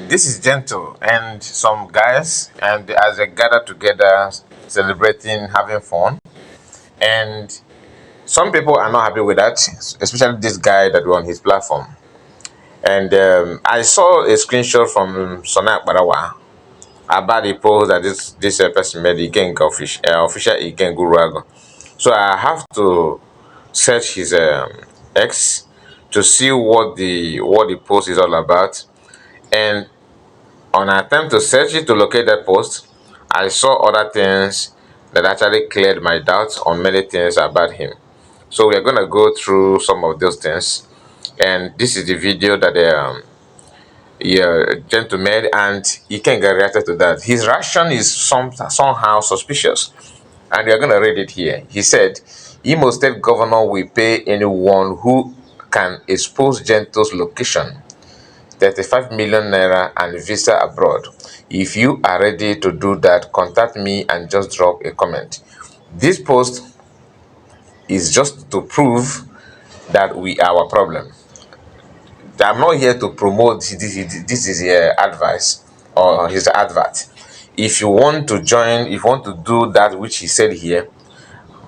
This is Gentle and some guys, and as they gather together, celebrating, having fun. And some people are not happy with that, especially this guy that were on his platform. And I saw a screenshot from Sonak Barawa about the post that this person made, official Iken Gurago. So I have to search his X to see what the post is all about. And on an attempt to search it to locate that post, I saw other things that actually cleared my doubts on many things about him. So we are going to go through some of those things. And this is the video that gentleman and he can get reacted to that. His reaction is somehow suspicious. And we are going to read it here. He said, Imo State Governor will pay anyone who can expose Gentle's location 35 million naira and visa abroad. If you are ready to do that, contact me and just drop a comment. This post is just to prove that we are our problem. I'm not here to promote this is advice or his advert. If you want to join, if you want to do that which he said here,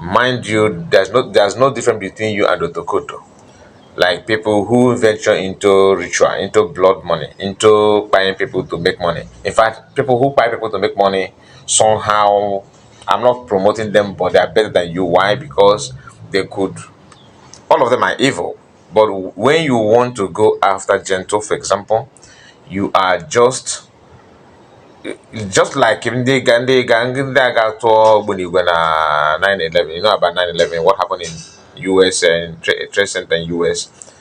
mind you, there's no difference between you and Otokoto. Like people who venture into ritual, into blood money, into buying people to make money. In fact, people who buy people to make money, somehow, I'm not promoting them, but they are better than you. Why? Because they could, all of them are evil. But when you want to go after Gentle, for example, you are just like if they gang that got to when you gonna 9/11, you know about 9/11, what happened in US and Trade Center in US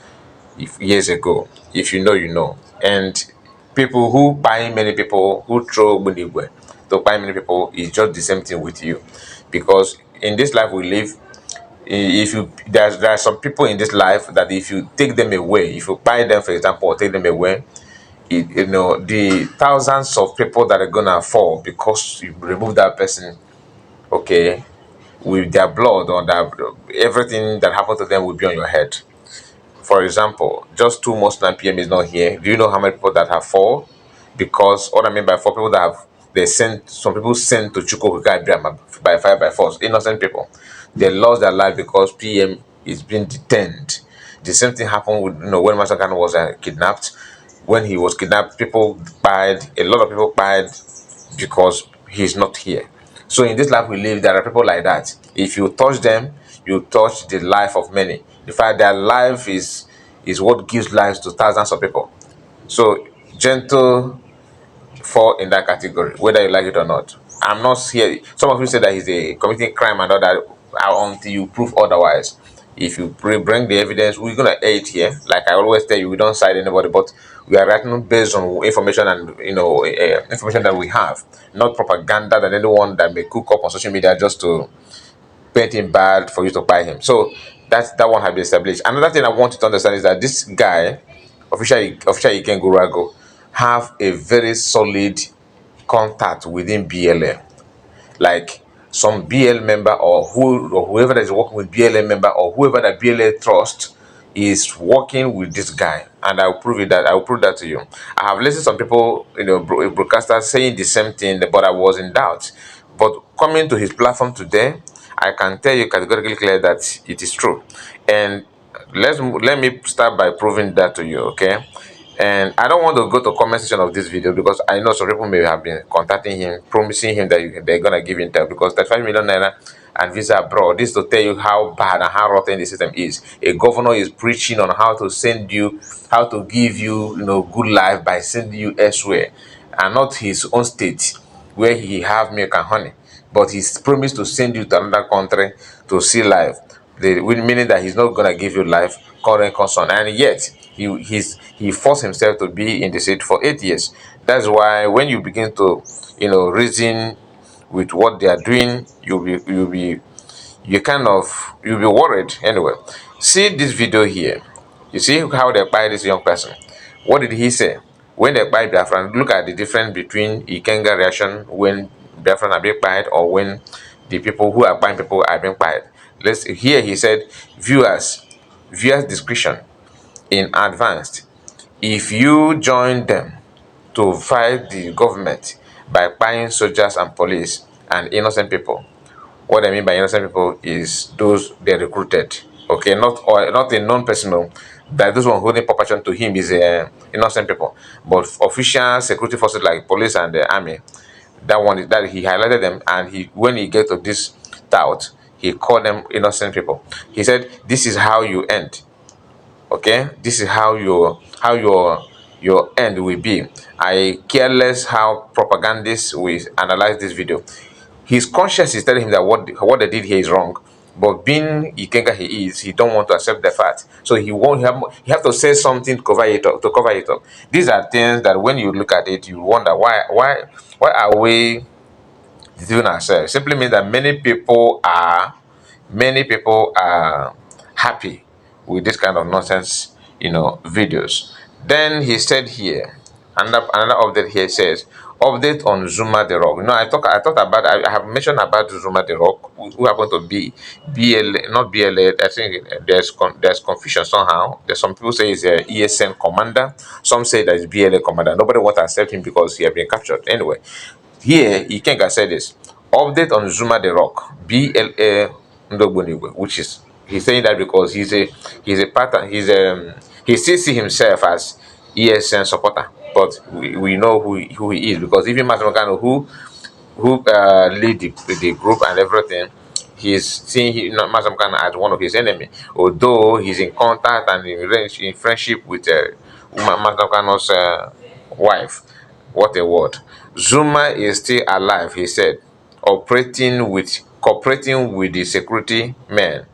years ago. If you know, you know. And people who buy many people who throw Bunigwe to buy many people is just the same thing with you. Because in this life we live, if you there are some people in this life that if you take them away, if you buy them for example or take them away, the thousands of people that are gonna fall because you remove that person, okay, with their blood or that everything that happened to them will be on your head. For example, just 2 months 9 p.m. is not here. Do you know how many people that have fall? Because what I mean by 4 people that have they sent some people sent to Chukwuka by fire by force, innocent people. They lost their life because PM is being detained. The same thing happened with when Masakan was kidnapped. When he was kidnapped, people died. A lot of people died because he's not here. So in this life we live, there are people like that. If you touch them, you touch the life of many. In fact, their life is what gives life to thousands of people. So Gentle fall in that category, whether you like it or not. I'm not here. Some of you say that he's a committing crime and all that until you prove otherwise. If you bring the evidence, we're gonna air it here. Like I always tell you, we don't side anybody, but we are writing based on information and information that we have, not propaganda that anyone that may cook up on social media just to paint him bad for you to buy him. So that one has been established. Another thing I want you to understand is that this guy, official Iken Gurago, have a very solid contact within BLM. Like some BL member or whoever that is working with BLM member or whoever that BLA trust is working with this guy, and I'll prove that to you. I have listened to some people, broadcasters saying the same thing, but I was in doubt. But coming to his platform today, I can tell you categorically clear that it is true. And let me start by proving that to you, okay? And I don't want to go to comment section of this video because I know some people may have been contacting him, promising him that they're gonna give him intel because 35 million naira and visa abroad. This is to tell you how bad and how rotten the system is. A governor is preaching on how to give you, good life by sending you elsewhere, and not his own state where he have milk and honey, but he's promised to send you to another country to see life. Meaning that he's not gonna give you life, current concern, and yet he forced himself to be in the state for 8 years. That's why when you begin to reason with what they are doing, you'll be worried anyway. See this video here. You see how they buy this young person. What did he say when they buy Biafran? Look at the difference between Ikenga reaction when Biafran are being buyed or when the people who are buying people are being buyed. Here he said, viewers discretion in advance. If you join them to fight the government by buying soldiers and police and innocent people. What I mean by innocent people is those they recruited. Okay, not a known person. No. That those one holding proportion to him is innocent people, but official security forces like police and the army. That one is that he highlighted them, and he when he get to this tout, he called them innocent people. He said, "This is how you end. Okay, this is how your end will be." I care less how propagandists will analyze this video. His conscience is telling him that what they did here is wrong, but being Ikenga he don't want to accept the fact. So he have to say something to cover it up. These are things that when you look at it, you wonder why are we deceiving ourselves? Simply means that many people are happy with this kind of nonsense, videos. Then he said here, another update here says, update on Zuma the Rock. I thought about, I have mentioned about Zuma the Rock, who happened to be BLA, not BLA. I think there's confusion somehow. There's some people say he's a ESN commander. Some say that he's BLA commander. Nobody want to accept him because he had been captured. Anyway, here, Ikenga said this. Update on Zuma the Rock, BLA Ndogbonigwe, which is he's saying that because he's a pattern, he still see himself as ESN supporter, but we know who he is, because even Matamokano, who lead the group and everything, he's seeing Masamkana as one of his enemy, although he's in contact and in friendship with Masamkano's wife. What a word. Zuma is still alive, he said, cooperating with the security men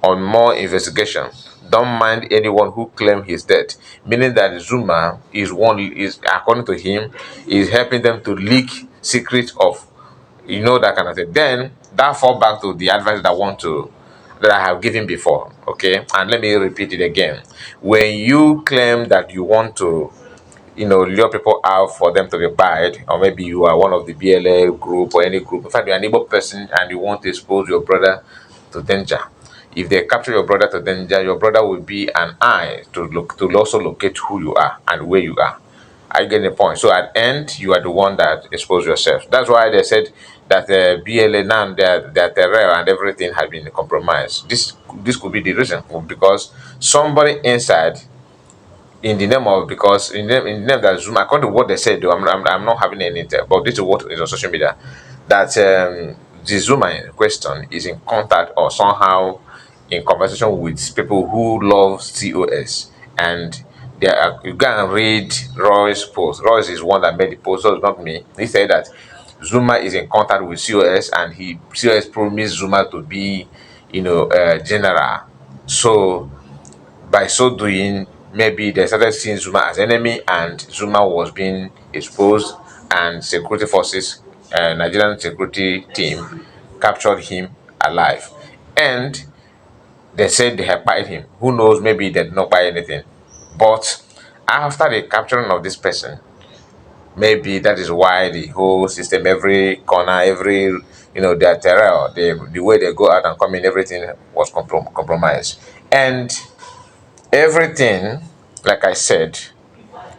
on more investigation. Don't mind anyone who claim he's dead. Meaning that Zuma is according to him, is helping them to leak secrets of, that kind of thing. Then that fall back to the advice that I have given before. Okay, and let me repeat it again. When you claim that you want to lure people out for them to be buyed, or maybe you are one of the BLA group or any group. In fact, you're an able person and you want to expose your brother to danger. If they capture your brother to danger, your brother will be an eye to also locate who you are and where you are. I get the point. So at end, you are the one that expose yourself. That's why they said that BLA now their terror and everything has been compromised. This could be the reason, because somebody inside, in the name of, because in the name that Zuma, according to what they said, though, I'm not having any intel, but this is what is on social media, that the Zuma in question is in contact or somehow in conversation with people who love COS, and you go and read Roy's post. Royce is one that made the post, so it's not me. He said that Zuma is in contact with COS, and COS promised Zuma to be, general. So by so doing, maybe they started seeing Zuma as enemy, and Zuma was being exposed, and security forces, Nigerian security team, captured him alive. And they said they had bought him. Who knows, maybe they did not buy anything. But after the capturing of this person, maybe that is why the whole system, every corner, their terror, the way they go out and come in, everything was compromised. And everything, like I said,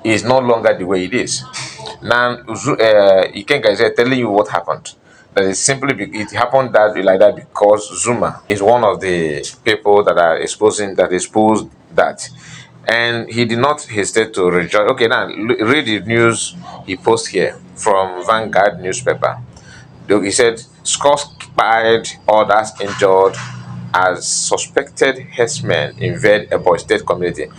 is no longer the way it is. Now, Ikenga is telling you what happened. That is it happened like that because Zuma is one of the people that exposed that. And he did not hesitate to rejoice. Okay, now read the news he posted here from Vanguard newspaper. He said, Scott spied others injured as suspected herdsmen invade a State community.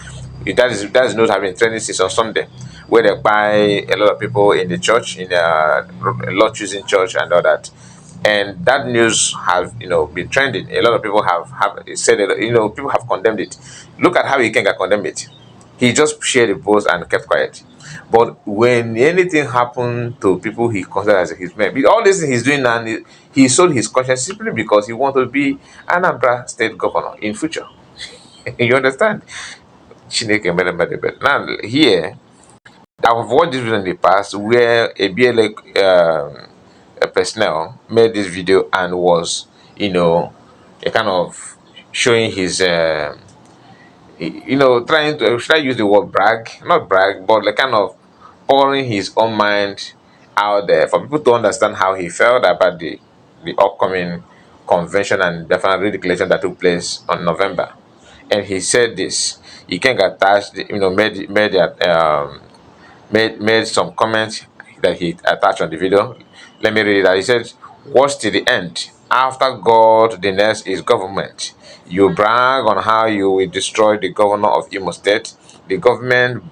That is not having training since on Sunday, where they buy a lot of people in the church, in a lot choosing church and all that. And that news has been trending. A lot of people have said it, people have condemned it. Look at how he can condemn it. He just shared the post and kept quiet. But when anything happened to people he considered as his men, all this thing he's doing now, he sold his conscience simply because he wanted to be Anambra state governor in future. You understand? Chineke mere mere mere. Now here, I've watched this video in the past where a BLA a personnel made this video and was, a kind of showing his trying to, should I use the word brag? Not brag, but like kind of pouring his own mind out there for people to understand how he felt about the upcoming convention and definitely declaration that took place on November. And he said this. He can get attached, made some comments that he attached on the video. Let me read it out. He said, "Watch till the end. After God, the next is government. You brag on how you will destroy the governor of Imo State. The government,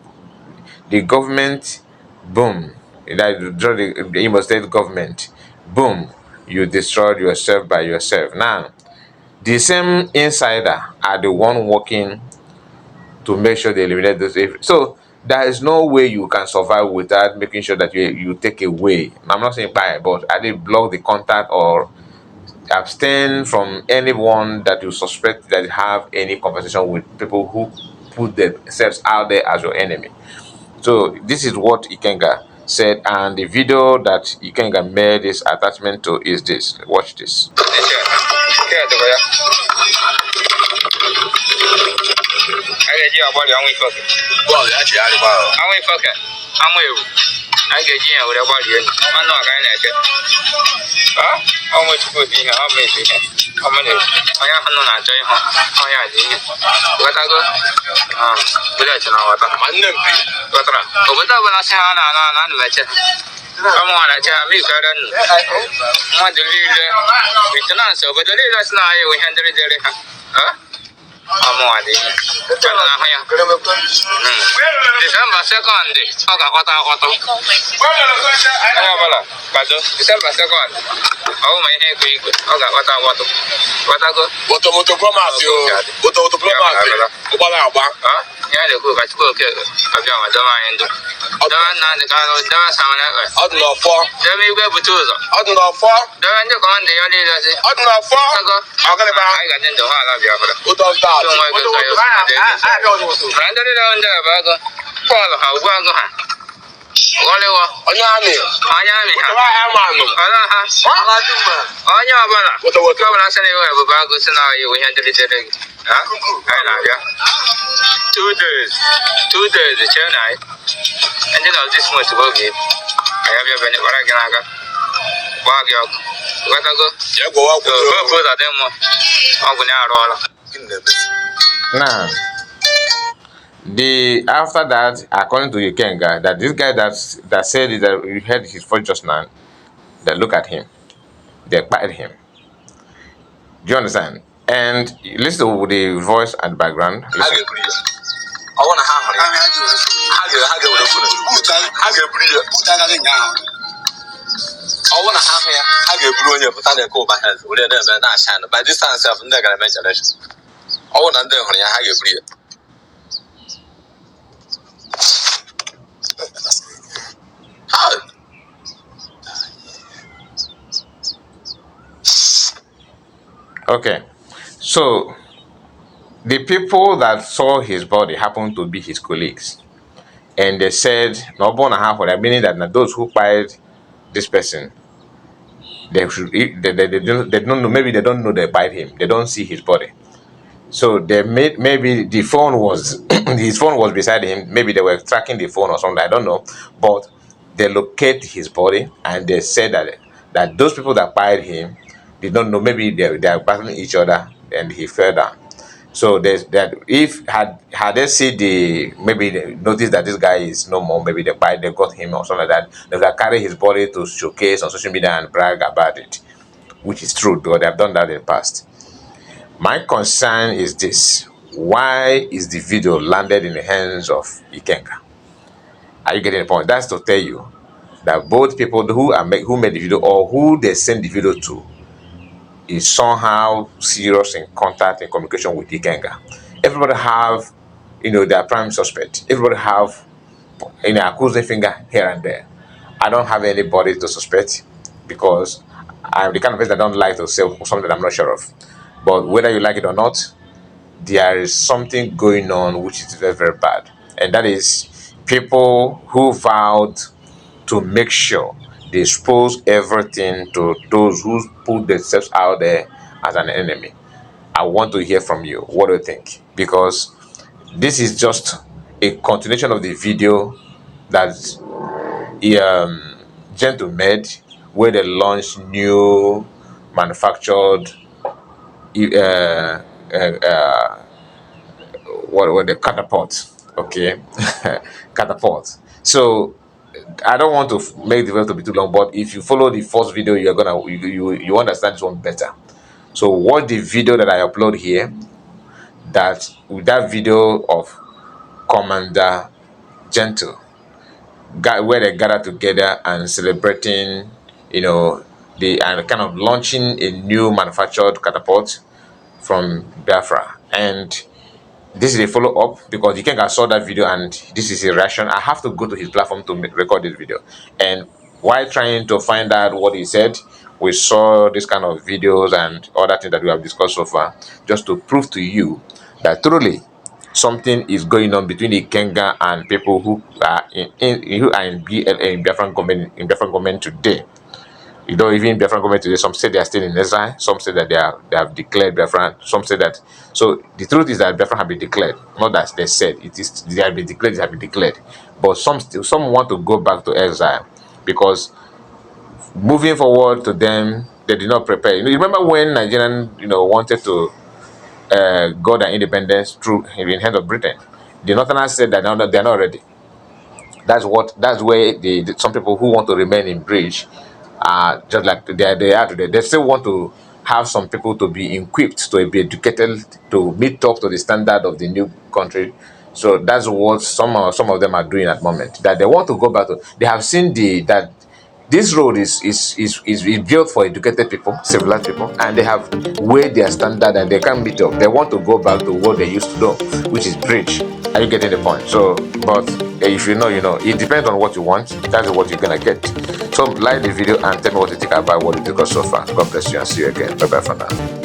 boom. That you destroy the Imo State government. Boom. You destroyed yourself by yourself." Now, the same insider are the one working to make sure they eliminate those. So there is no way you can survive without making sure that you take away. I'm not saying buy, but I did block the contact or abstain from anyone that you suspect that have any conversation with people who put themselves out there as your enemy. So this is what Ikenga said, and the video that Ikenga made this attachment to is this. Watch this. December 2nd, December 2nd. Oh, my hair quick. Okay, what I want. What I go? What to promise you? What to promise? Yeah, the cook, I spoke. I've got my domain. I don't know the kind of someone else. I don't know for. Let me go to I don't know for. Don't you come the only does it? I don't know for. I'm going to buy. I got into hard of your. What don't start? Two days, the night, and then I'll just want to go give. I have your benefit. I can go. What I go? Yeah, go out. Go to them. I'm going to now. The after that, according to Ikenga, that this guy that said it, that you heard his voice just now, that look at him, they patted him. Do you understand? And listen to the voice and background. Listen. I want to have by this time, they're going to mention it. I want to do Okay, so the people that saw his body happened to be his colleagues, and they said, "No, meaning that those who fired this person, they should they don't know. Maybe they don't know they fired him. They don't see his body. So they maybe the phone was his phone was beside him. Maybe they were tracking the phone or something. I don't know, but they locate his body and they said that those people that fired him did not know. Maybe they are battling each other and he fell down. So there's that. If had they see maybe they noticed that this guy is no more, maybe they got him or something like that. They would have carried his body to showcase on social media and brag about it, which is true, though they have done that in the past. My concern is this: why is the video landed in the hands of Ikenga? Are you getting the point? That's to tell you that both people who made the video or who they sent the video to is somehow serious in contact and communication with Ikenga. Everybody have, their prime suspect. Everybody have, accusing finger here and there. I don't have anybody to suspect because I'm the kind of person that don't like to say something I'm not sure of. But whether you like it or not, there is something going on which is very, very bad. And that is people who vowed to make sure they expose everything to those who put themselves out there as an enemy. I want to hear from you. What do you think? Because this is just a continuation of the video that Gentle made, where they launch new manufactured uh, uh, uh, what the catapult. Okay, catapult. So I don't want to make the video to be too long, but if you follow the first video, you're gonna you understand this one better. So watch the video that I upload here. That with that video of Commander Gentle, where they gather together and celebrating, the and kind of launching a new manufactured catapult from Biafra. And this is a follow up because you can saw that video and this is a reaction. I have to go to his platform to record this video. And while trying to find out what he said, we saw this kind of videos and other things that we have discussed so far, just to prove to you that truly something is going on between the Kenga and people who are in Biafran government today. Even Biafran government today, some say they are still in exile, some say that they have declared Biafran, some say that. So the truth is that Biafran have been declared, not that they said it is they have been declared, they have been declared. But some want to go back to exile because moving forward to them, they did not prepare. You remember when Nigerian, wanted to got their independence through in the hand of Britain. The Northerners said that they're not ready. That's where some people who want to remain in bridge, just like they are today. They still want to have some people to be equipped, to be educated, to meet up to the standard of the new country. So that's what some of them are doing at the moment. That they want to go back to. They have seen that this road is built for educated people, civilized people, and they have weighed their standard and they can't meet up. They want to go back to what they used to do, which is bridge. Are you getting the point? So, but if you know, you know. It depends on what you want. That is what you're gonna get. So, like the video and tell me what you think about what you discussed so far. God bless you and see you again. Bye bye for now.